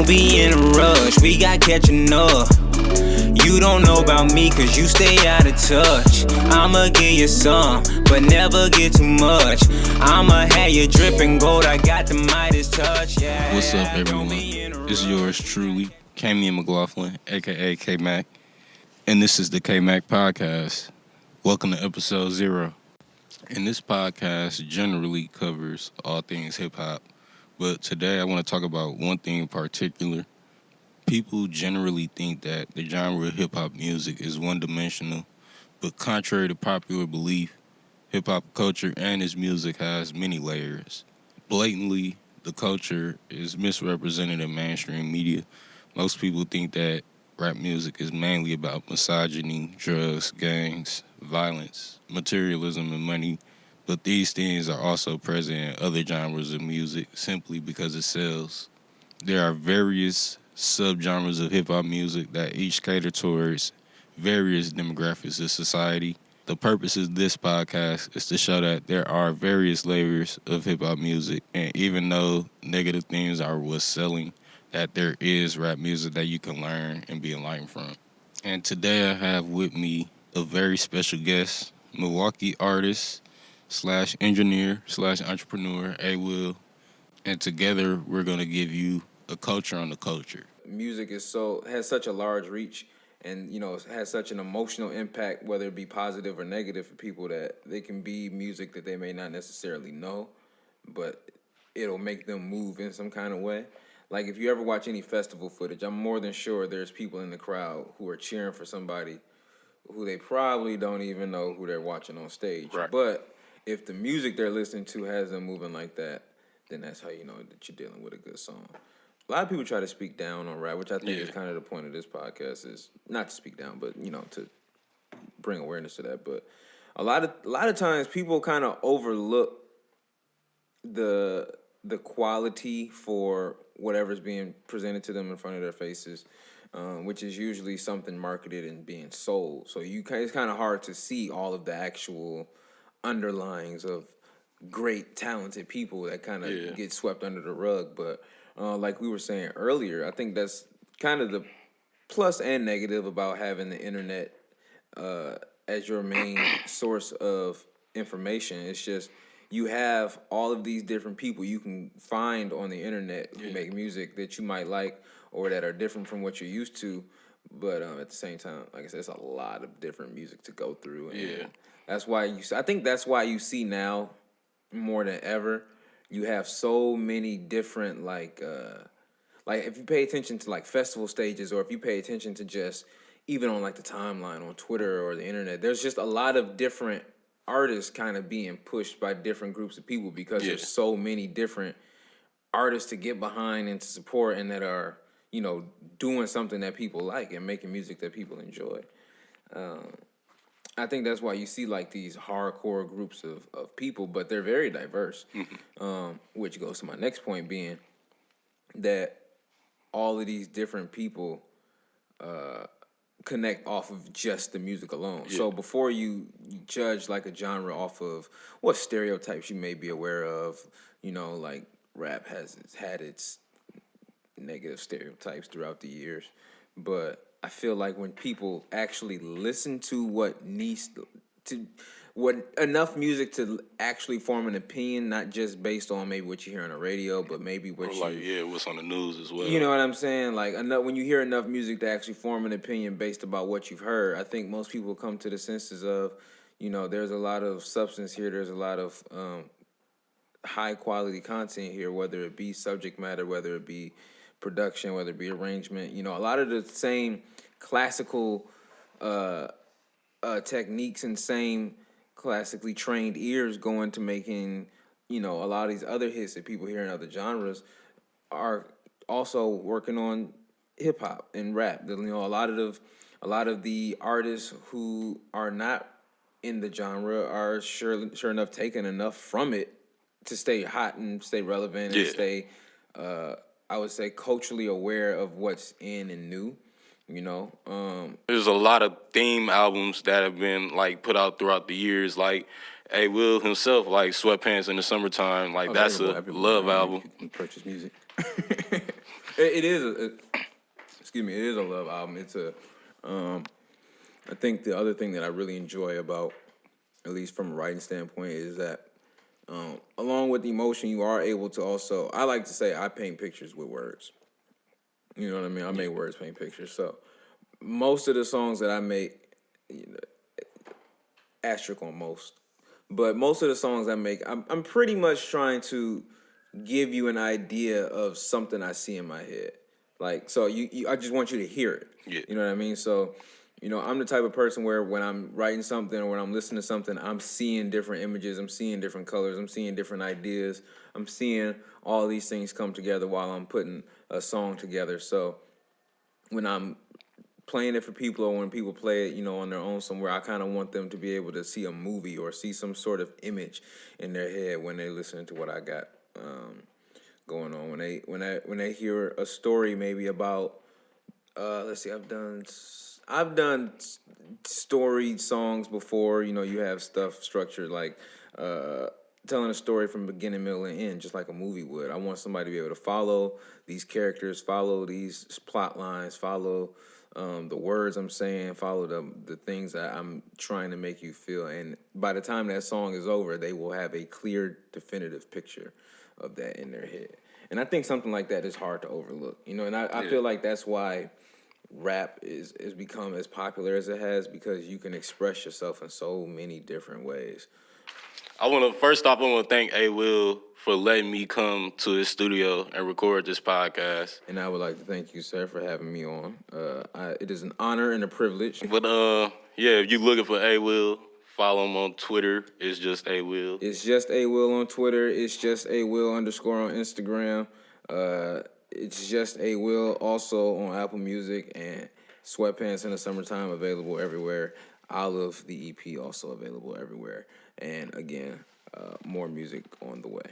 don't be in a rush, we got catching up. You don't know about me cause you stay out of touch. I'ma give you some, but never get too much. I'ma have you dripping gold, I got the Midas touch, yeah. What's up, everyone? It's yours truly, Kamien McLaughlin, aka K-Mac. And this is the K-Mac Podcast. Welcome to episode 0. And this podcast generally covers all things hip-hop. But today I want to talk about one thing in particular. People generally think that the genre of hip-hop music is one-dimensional, but contrary to popular belief, hip-hop culture and its music has many layers. Blatantly, the culture is misrepresented in mainstream media. Most people think that rap music is mainly about misogyny, drugs, gangs, violence, materialism, and money, but these things are also present in other genres of music simply because it sells. There are various subgenres of hip-hop music that each cater towards various demographics of society. The purpose of this podcast is to show that there are various layers of hip-hop music, and even though negative things are what's selling, that there is rap music that you can learn and be enlightened from. And today I have with me a very special guest, Milwaukee artist / engineer / entrepreneur, A. Will, and together we're going to give you a culture on the culture. Music has such a large reach, and has such an emotional impact, whether it be positive or negative for people, that they can be music that they may not necessarily know, but it'll make them move in some kind of way. Like if you ever watch any festival footage, I'm more than sure there's people in the crowd who are cheering for somebody who they probably don't even know who they're watching on stage. Right. But if the music they're listening to has them moving like that, then that's how you know that you're dealing with a good song. A lot of people try to speak down on rap, which I think is kind of the point of this podcast, is not to speak down, but to bring awareness to that. But a lot of times people kind of overlook the quality for whatever's being presented to them in front of their faces, which is usually something marketed and being sold. So it's kind of hard to see all of the actual underlyings of great, talented people that kind of get swept under the rug. But like we were saying earlier, I think that's kind of the plus and negative about having the internet as your main source of information. It's just you have all of these different people you can find on the internet who make music that you might like or that are different from what you're used to. But at the same time, like I said, it's a lot of different music to go through. And that's why I think that's why you see now more than ever, you have so many different like if you pay attention to like festival stages, or if you pay attention to just even on like the timeline on Twitter or the internet, there's just a lot of different artists kind of being pushed by different groups of people because there's so many different artists to get behind and to support, and that are doing something that people like and making music that people enjoy. I think that's why you see like these hardcore groups of people, but they're very diverse, which goes to my next point, being that all of these different people connect off of just the music alone. So before you judge like a genre off of what stereotypes you may be aware of, like rap has had its negative stereotypes throughout the years, but I feel like when people actually listen to what enough music to actually form an opinion, not just based on maybe what you hear on the radio, but maybe what's on the news as well. You know what I'm saying? Like when you hear enough music to actually form an opinion based about what you've heard, I think most people come to the senses of, there's a lot of substance here, there's a lot of high quality content here, whether it be subject matter, whether it be production, whether it be arrangement. A lot of the same classical techniques and same classically trained ears go into making, a lot of these other hits that people hear in other genres are also working on hip hop and rap. A lot of the artists who are not in the genre are sure enough taking enough from it to stay hot and stay relevant and stay, I would say, culturally aware of what's in and new. There's a lot of theme albums that have been like put out throughout the years, like A. Will himself, like Sweatpants in the Summertime, like that's a love album. You can purchase music. It is excuse me, it is a love album. It's a I think the other thing that I really enjoy about, at least from a writing standpoint, is that along with the emotion, you are able to also, I like to say I paint pictures with words. You know what I mean? I make words paint pictures. So most of the songs that I make, asterisk on most, but most of the songs I make, I'm pretty much trying to give you an idea of something I see in my head. Like, so I just want you to hear it. Yeah. You know what I mean? So, I'm the type of person where when I'm writing something or when I'm listening to something, I'm seeing different images, I'm seeing different colors, I'm seeing different ideas, I'm seeing all these things come together while I'm putting a song together. So when I'm playing it for people or when people play it, on their own somewhere, I kind of want them to be able to see a movie or see some sort of image in their head when they listen to what I got going on. When they hear a story maybe about let's see, I've done story songs before. You have stuff structured like telling a story from beginning, middle, and end, just like a movie would. I want somebody to be able to follow these characters, follow these plot lines, follow the words I'm saying, follow the things that I'm trying to make you feel. And by the time that song is over, they will have a clear, definitive picture of that in their head. And I think something like that is hard to overlook. And I feel like that's why rap is become as popular as it has, because you can express yourself in so many different ways. I want to thank A. Will for letting me come to his studio and record this podcast. And I would like to thank you, sir, for having me on. It is an honor and a privilege. But if you're looking for A. Will, follow him on Twitter. It's just A. Will. It's just A. Will on Twitter. It's just A. Will _ on Instagram. It's just A. Will also on Apple Music, and Sweatpants in the Summertime available everywhere. Olive, the EP, also available everywhere. And again, more music on the way.